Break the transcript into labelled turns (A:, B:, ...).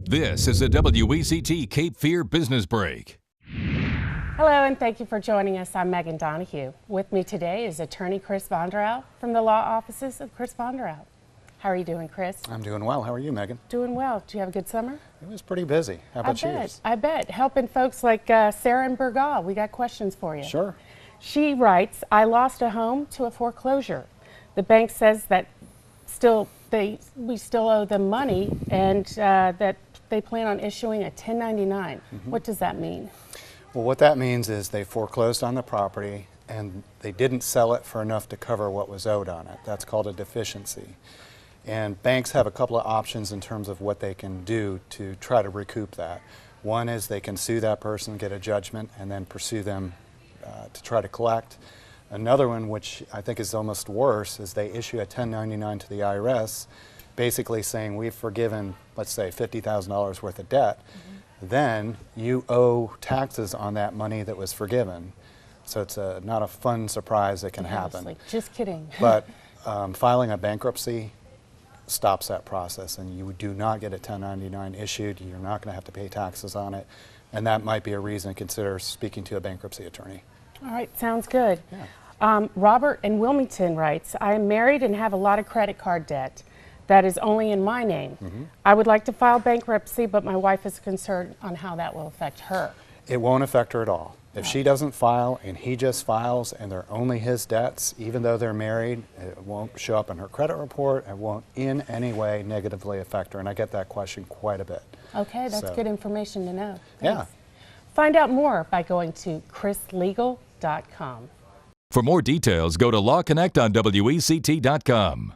A: This is a WECT Cape Fear Business Break.
B: Hello, and thank you for joining us. I'm Megan Donahue. With me today is attorney Chris Vonderau from the law offices of Chris Vonderau. How are you doing, Chris?
C: I'm doing well. How are you, Megan?
B: Doing well. Did you have a good summer?
C: It was pretty busy. How about yours?
B: I bet. Helping folks like Sarah in Burgaw. We got questions for you.
C: Sure.
B: She writes, I lost a home to a foreclosure. The bank says that we still owe them money and that they plan on issuing a 1099. What does that mean?
C: Well, what that means is they foreclosed on the property and they didn't sell it for enough to cover what was owed on it. That's called a deficiency. And banks have a couple of options in terms of what they can do to try to recoup that. One is they can sue that person, get a judgment, and then pursue them to try to collect. Another one, which I think is almost worse, is they issue a 1099 to the IRS, basically saying we've forgiven, let's say, $50,000 worth of debt. Then you owe taxes on that money that was forgiven. So it's not a fun surprise that can happen.
B: Just kidding.
C: But filing a bankruptcy stops that process, and you do not get a 1099 issued. You're not going to have to pay taxes on it, and that might be a reason to consider speaking to a bankruptcy attorney.
B: All right, sounds good.
C: Yeah.
B: Robert in Wilmington writes, I am married and have a lot of credit card debt that is only in my name. I would like to file bankruptcy, but my wife is concerned on how that will affect her.
C: It won't affect her at all. If she doesn't file and he just files and they're only his debts, even though they're married, it won't show up in her credit report. It won't in any way negatively affect her. And I get that question quite a bit.
B: Okay, that's good information to know. Thanks.
C: Yeah.
B: Find out more by going to chrislegal.com.
A: For more details, go to LawConnect on WECT.com.